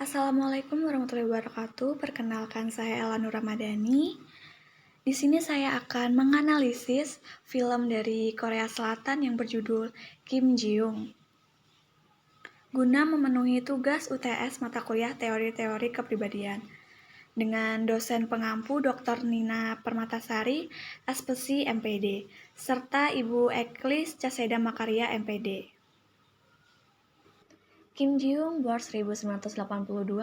Assalamualaikum warahmatullahi wabarakatuh. Perkenalkan saya Ela Nur Ramadhani. Di sini saya akan menganalisis film dari Korea Selatan yang berjudul Kim Ji-young. Guna memenuhi tugas UTS mata kuliah teori-teori kepribadian dengan dosen pengampu Dr. Nina Permatasari, Spesi MPD, serta Ibu Eklis Caseda Makaria MPD. Kim Ji-young War 1982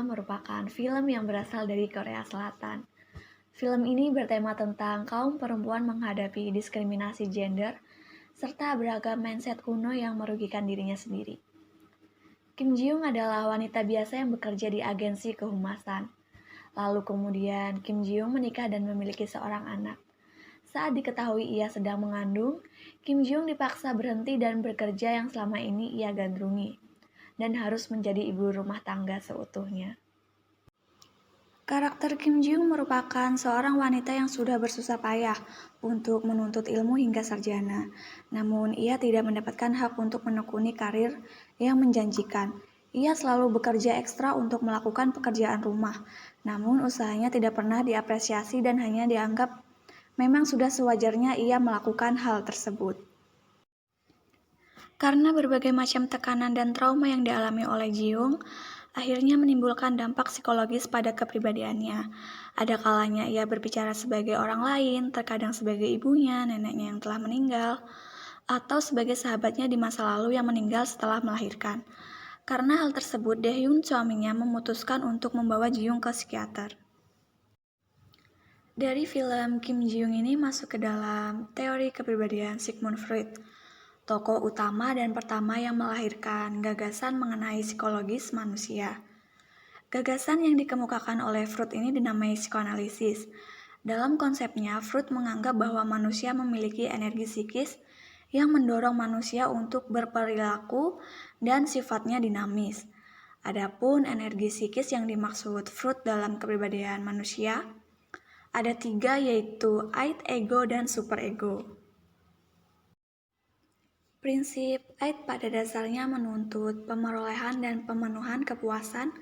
merupakan film yang berasal dari Korea Selatan. Film ini bertema tentang kaum perempuan menghadapi diskriminasi gender serta beragam mindset kuno yang merugikan dirinya sendiri. Kim Ji-young adalah wanita biasa yang bekerja di agensi kehumasan. Lalu kemudian Kim Ji-young menikah dan memiliki seorang anak. Saat diketahui ia sedang mengandung, Kim Ji-young dipaksa berhenti dan bekerja yang selama ini ia gandrungi, dan harus menjadi ibu rumah tangga seutuhnya. Karakter Kim Ji-young merupakan seorang wanita yang sudah bersusah payah untuk menuntut ilmu hingga sarjana. Namun, ia tidak mendapatkan hak untuk menekuni karir yang menjanjikan. Ia selalu bekerja ekstra untuk melakukan pekerjaan rumah. Namun, usahanya tidak pernah diapresiasi dan hanya dianggap memang sudah sewajarnya ia melakukan hal tersebut. Karena berbagai macam tekanan dan trauma yang dialami oleh Ji-young, akhirnya menimbulkan dampak psikologis pada kepribadiannya. Ada kalanya ia berbicara sebagai orang lain, terkadang sebagai ibunya, neneknya yang telah meninggal, atau sebagai sahabatnya di masa lalu yang meninggal setelah melahirkan. Karena hal tersebut, Dae-hyun suaminya memutuskan untuk membawa Ji-young ke psikiater. Dari film Kim Ji-young ini masuk ke dalam teori kepribadian Sigmund Freud, tokoh utama dan pertama yang melahirkan gagasan mengenai psikologis manusia. Gagasan yang dikemukakan oleh Freud ini dinamai psikoanalisis. Dalam konsepnya, Freud menganggap bahwa manusia memiliki energi psikis yang mendorong manusia untuk berperilaku dan sifatnya dinamis. Adapun energi psikis yang dimaksud Freud dalam kepribadian manusia, ada 3, yaitu id, ego, dan superego. Prinsip id pada dasarnya menuntut pemerolehan dan pemenuhan kepuasan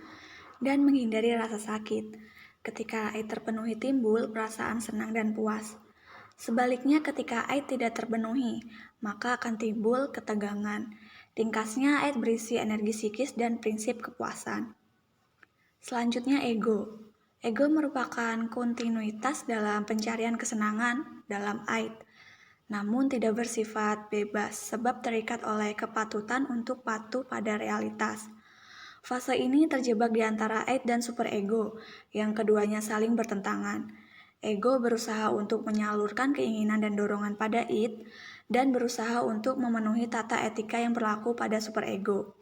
dan menghindari rasa sakit. Ketika id terpenuhi timbul perasaan senang dan puas. Sebaliknya ketika id tidak terpenuhi, maka akan timbul ketegangan. Ringkasnya id berisi energi psikis dan prinsip kepuasan. Selanjutnya ego. Ego merupakan kontinuitas dalam pencarian kesenangan dalam id, namun tidak bersifat bebas sebab terikat oleh kepatutan untuk patuh pada realitas. Fase ini terjebak di antara id dan superego, yang keduanya saling bertentangan. Ego berusaha untuk menyalurkan keinginan dan dorongan pada id, dan berusaha untuk memenuhi tata etika yang berlaku pada superego.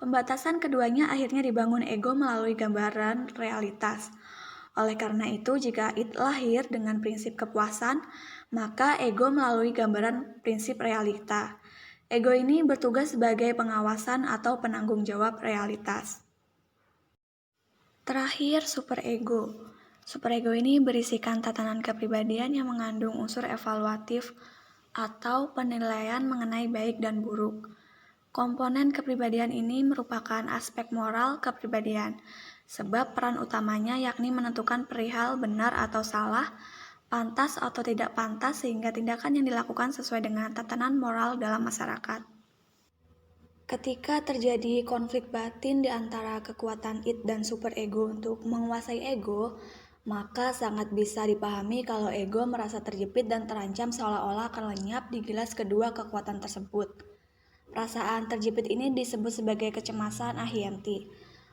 Pembatasan keduanya akhirnya dibangun ego melalui gambaran realitas. Oleh karena itu, jika id lahir dengan prinsip kepuasan, maka ego melalui gambaran prinsip realita. Ego ini bertugas sebagai pengawasan atau penanggung jawab realitas. Terakhir, superego. Superego ini berisikan tatanan kepribadian yang mengandung unsur evaluatif atau penilaian mengenai baik dan buruk. Komponen kepribadian ini merupakan aspek moral kepribadian, sebab peran utamanya yakni menentukan perihal benar atau salah, pantas atau tidak pantas, sehingga tindakan yang dilakukan sesuai dengan tatanan moral dalam masyarakat. Ketika terjadi konflik batin di antara kekuatan id dan superego untuk menguasai ego, maka sangat bisa dipahami kalau ego merasa terjepit dan terancam seolah-olah akan lenyap digilas kedua kekuatan tersebut. Perasaan terjepit ini disebut sebagai kecemasan ahianti.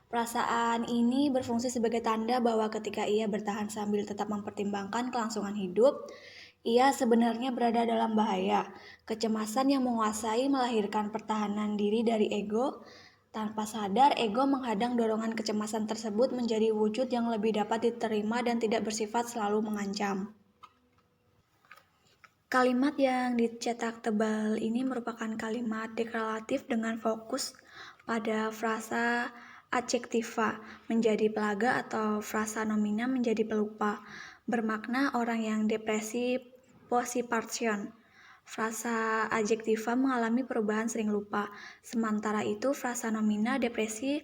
Perasaan ini berfungsi sebagai tanda bahwa ketika ia bertahan sambil tetap mempertimbangkan kelangsungan hidup, ia sebenarnya berada dalam bahaya. Kecemasan yang menguasai melahirkan pertahanan diri dari ego. Tanpa sadar, ego menghadang dorongan kecemasan tersebut menjadi wujud yang lebih dapat diterima dan tidak bersifat selalu mengancam. Kalimat yang dicetak tebal ini merupakan kalimat deklaratif dengan fokus pada frasa adjektiva menjadi pelaga atau frasa nomina menjadi pelupa, bermakna orang yang depresi posipartion. Frasa adjektiva mengalami perubahan sering lupa, sementara itu frasa nomina depresi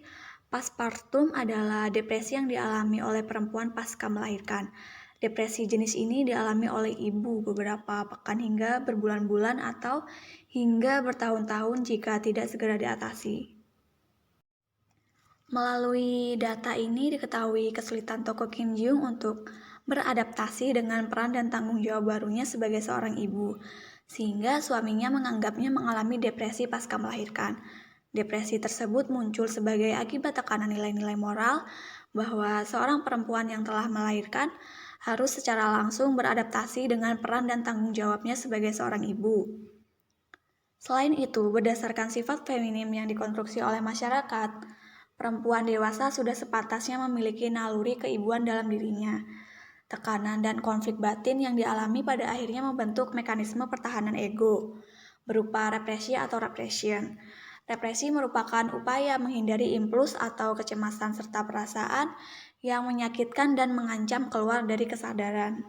Postpartum adalah depresi yang dialami oleh perempuan pasca melahirkan. Depresi jenis ini dialami oleh ibu beberapa pekan hingga berbulan-bulan atau hingga bertahun-tahun jika tidak segera diatasi. Melalui data ini diketahui kesulitan tokoh Kim Ji-young untuk beradaptasi dengan peran dan tanggung jawab barunya sebagai seorang ibu, sehingga suaminya menganggapnya mengalami depresi pasca melahirkan. Depresi tersebut muncul sebagai akibat tekanan nilai-nilai moral bahwa seorang perempuan yang telah melahirkan harus secara langsung beradaptasi dengan peran dan tanggung jawabnya sebagai seorang ibu. Selain itu, berdasarkan sifat feminim yang dikonstruksi oleh masyarakat, perempuan dewasa sudah sepantasnya memiliki naluri keibuan dalam dirinya. Tekanan dan konflik batin yang dialami pada akhirnya membentuk mekanisme pertahanan ego, berupa represi atau repression. Represi merupakan upaya menghindari impuls atau kecemasan serta perasaan yang menyakitkan dan mengancam keluar dari kesadaran.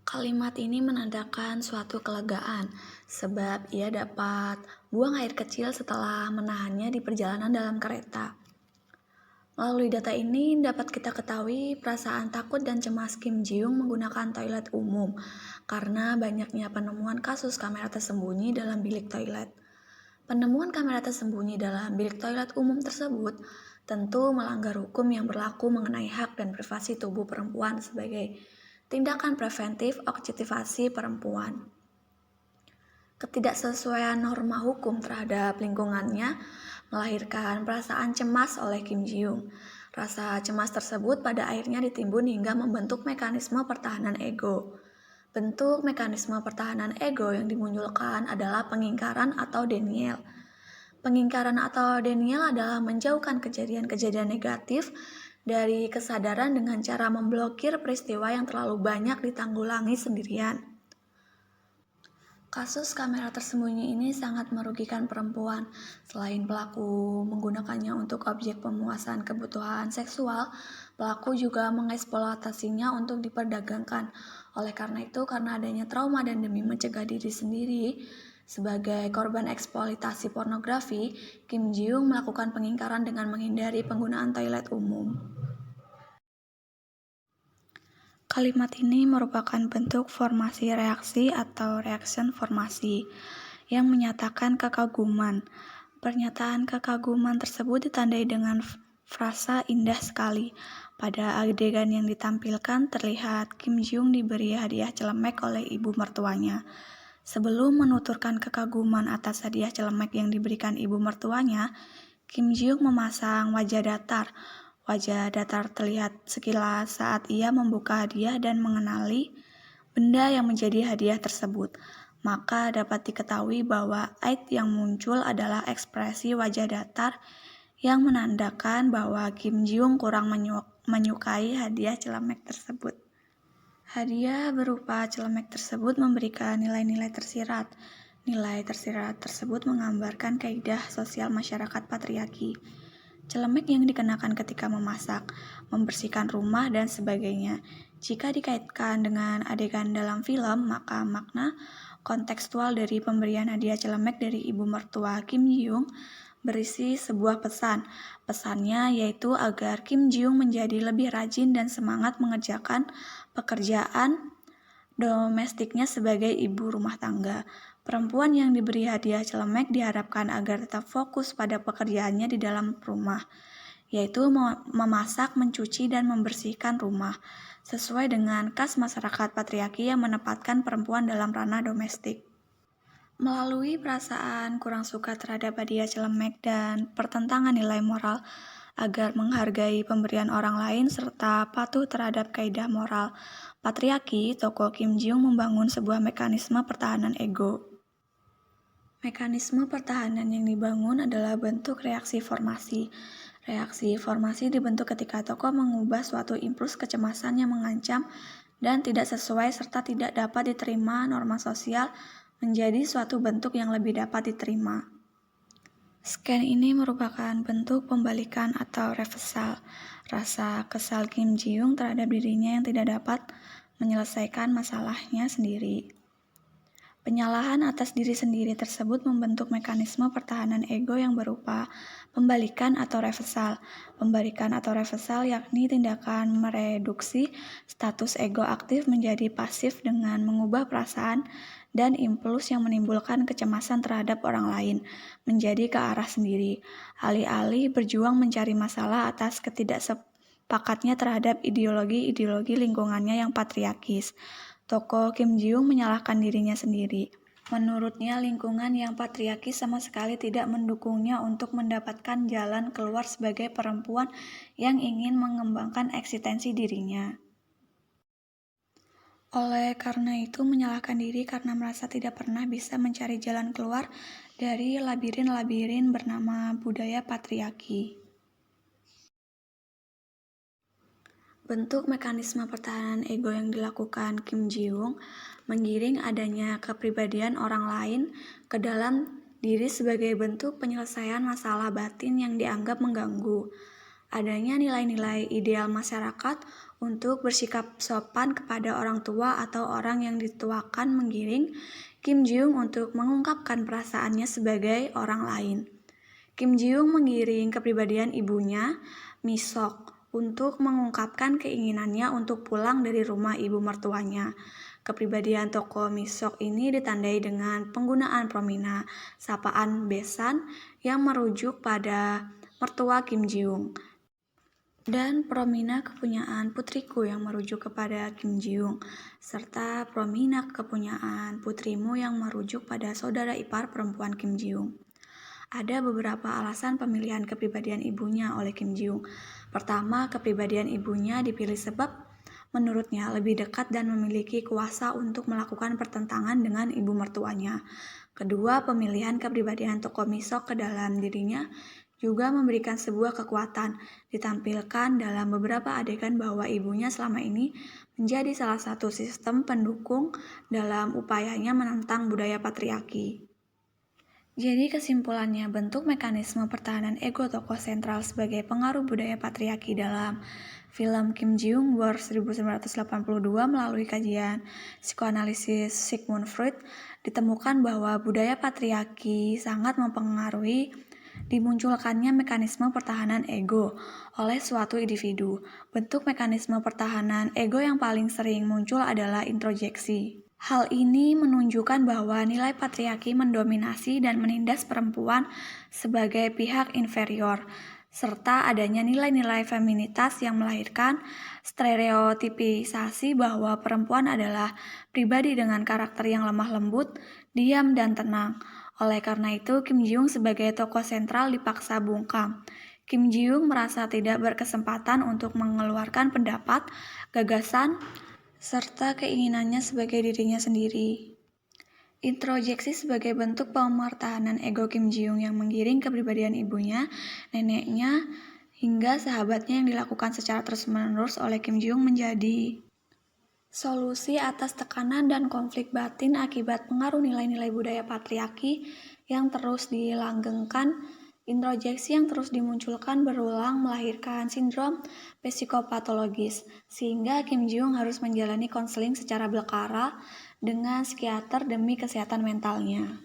Kalimat ini menandakan suatu kelegaan, sebab ia dapat buang air kecil setelah menahannya di perjalanan dalam kereta. Melalui data ini dapat kita ketahui perasaan takut dan cemas Kim Ji-young menggunakan toilet umum karena banyaknya penemuan kasus kamera tersembunyi dalam bilik toilet. Penemuan kamera tersembunyi dalam bilik toilet umum tersebut tentu melanggar hukum yang berlaku mengenai hak dan privasi tubuh perempuan sebagai tindakan preventif objektivasi perempuan. Ketidaksesuaian norma hukum terhadap lingkungannya melahirkan perasaan cemas oleh Kim Ji-young. Rasa cemas tersebut pada akhirnya ditimbun hingga membentuk mekanisme pertahanan ego. Bentuk mekanisme pertahanan ego yang dimunculkan adalah pengingkaran atau denial. Pengingkaran atau denial adalah menjauhkan kejadian-kejadian negatif dari kesadaran dengan cara memblokir peristiwa yang terlalu banyak ditanggulangi sendirian. Kasus kamera tersembunyi ini sangat merugikan perempuan. Selain pelaku menggunakannya untuk objek pemuasan kebutuhan seksual, pelaku juga mengeksploitasinya untuk diperdagangkan. Oleh karena itu, karena adanya trauma dan demi mencegah diri sendiri sebagai korban eksploitasi pornografi, Kim Ji-young melakukan pengingkaran dengan menghindari penggunaan toilet umum. Kalimat ini merupakan bentuk formasi reaksi atau reaction formasi yang menyatakan kekaguman. Pernyataan kekaguman tersebut ditandai dengan frasa indah sekali. Pada adegan yang ditampilkan terlihat Kim Ji-young diberi hadiah celemek oleh ibu mertuanya. Sebelum menuturkan kekaguman atas hadiah celemek yang diberikan ibu mertuanya, Kim Ji-young memasang wajah datar. Wajah datar terlihat sekilas saat ia membuka hadiah dan mengenali benda yang menjadi hadiah tersebut. Maka dapat diketahui bahwa aid yang muncul adalah ekspresi wajah datar yang menandakan bahwa Kim Ji-young kurang menyukai hadiah celemek tersebut. Hadiah berupa celemek tersebut memberikan nilai-nilai tersirat. Nilai tersirat tersebut menggambarkan kaidah sosial masyarakat patriarki. Celemek yang dikenakan ketika memasak, membersihkan rumah, dan sebagainya. Jika dikaitkan dengan adegan dalam film, maka makna kontekstual dari pemberian hadiah celemek dari ibu mertua Kim Ji-young berisi sebuah pesan. Pesannya yaitu agar Kim Ji-young menjadi lebih rajin dan semangat mengerjakan pekerjaan domestiknya sebagai ibu rumah tangga. Perempuan yang diberi hadiah celemek diharapkan agar tetap fokus pada pekerjaannya di dalam rumah, yaitu memasak, mencuci, dan membersihkan rumah, sesuai dengan kas masyarakat patriarki yang menempatkan perempuan dalam ranah domestik. Melalui perasaan kurang suka terhadap hadiah celemek dan pertentangan nilai moral agar menghargai pemberian orang lain serta patuh terhadap kaidah moral patriarki, tokoh Kim Ji-young membangun sebuah mekanisme pertahanan ego. Mekanisme pertahanan yang dibangun adalah bentuk reaksi formasi. Reaksi formasi dibentuk ketika tokoh mengubah suatu impuls kecemasan yang mengancam dan tidak sesuai serta tidak dapat diterima norma sosial menjadi suatu bentuk yang lebih dapat diterima. Scan ini merupakan bentuk pembalikan atau reversal. Rasa kesal Kim Ji-young terhadap dirinya yang tidak dapat menyelesaikan masalahnya sendiri. Penyalahan atas diri sendiri tersebut membentuk mekanisme pertahanan ego yang berupa pembalikan atau reversal. Pembalikan atau reversal yakni tindakan mereduksi status ego aktif menjadi pasif dengan mengubah perasaan dan impuls yang menimbulkan kecemasan terhadap orang lain menjadi ke arah sendiri. Alih-alih berjuang mencari masalah atas ketidaksepakatnya terhadap ideologi-ideologi lingkungannya yang patriarkis. Tokoh Kim Ji-young menyalahkan dirinya sendiri. Menurutnya, lingkungan yang patriarki sama sekali tidak mendukungnya untuk mendapatkan jalan keluar sebagai perempuan yang ingin mengembangkan eksistensi dirinya. Oleh karena itu, menyalahkan diri karena merasa tidak pernah bisa mencari jalan keluar dari labirin-labirin bernama budaya patriarki. Bentuk mekanisme pertahanan ego yang dilakukan Kim Ji-young menggiring adanya kepribadian orang lain ke dalam diri sebagai bentuk penyelesaian masalah batin yang dianggap mengganggu. Adanya nilai-nilai ideal masyarakat untuk bersikap sopan kepada orang tua atau orang yang dituakan menggiring Kim Ji-young untuk mengungkapkan perasaannya sebagai orang lain. Kim Ji-young menggiring kepribadian ibunya, Mi-sok, untuk mengungkapkan keinginannya untuk pulang dari rumah ibu mertuanya. Kepribadian tokoh Mi-sok ini ditandai dengan penggunaan promina sapaan besan yang merujuk pada mertua Kim Ji-young dan promina kepunyaan putriku yang merujuk kepada Kim Ji-young serta promina kepunyaan putrimu yang merujuk pada saudara ipar perempuan Kim Ji-young. Ada beberapa alasan pemilihan kepribadian ibunya oleh Kim Ji-young. Pertama, kepribadian ibunya dipilih sebab menurutnya lebih dekat dan memiliki kuasa untuk melakukan pertentangan dengan ibu mertuanya. Kedua, pemilihan kepribadian tokoh Mi-sok ke dalam dirinya juga memberikan sebuah kekuatan. Ditampilkan dalam beberapa adegan bahwa ibunya selama ini menjadi salah satu sistem pendukung dalam upayanya menentang budaya patriarki. Jadi kesimpulannya, bentuk mekanisme pertahanan ego tokoh sentral sebagai pengaruh budaya patriarki dalam film Kim Ji-young War 1982 melalui kajian psikoanalisis Sigmund Freud ditemukan bahwa budaya patriarki sangat mempengaruhi dimunculkannya mekanisme pertahanan ego oleh suatu individu. Bentuk mekanisme pertahanan ego yang paling sering muncul adalah introjeksi. Hal ini menunjukkan bahwa nilai patriarki mendominasi dan menindas perempuan sebagai pihak inferior, serta adanya nilai-nilai feminitas yang melahirkan stereotipisasi bahwa perempuan adalah pribadi dengan karakter yang lemah lembut, diam, dan tenang. Oleh karena itu, Kim Ji-young sebagai tokoh sentral dipaksa bungkam. Kim Ji-young merasa tidak berkesempatan untuk mengeluarkan pendapat, gagasan, serta keinginannya sebagai dirinya sendiri. Introjeksi sebagai bentuk pemertahanan ego Kim Ji-young yang menggiring kepribadian ibunya, neneknya, hingga sahabatnya yang dilakukan secara terus-menerus oleh Kim Ji-young menjadi solusi atas tekanan dan konflik batin akibat pengaruh nilai-nilai budaya patriarki yang terus dilanggengkan. Introjeksi yang terus dimunculkan berulang melahirkan sindrom psikopatologis, sehingga Kim Ji-young harus menjalani konseling secara berkala dengan psikiater demi kesehatan mentalnya.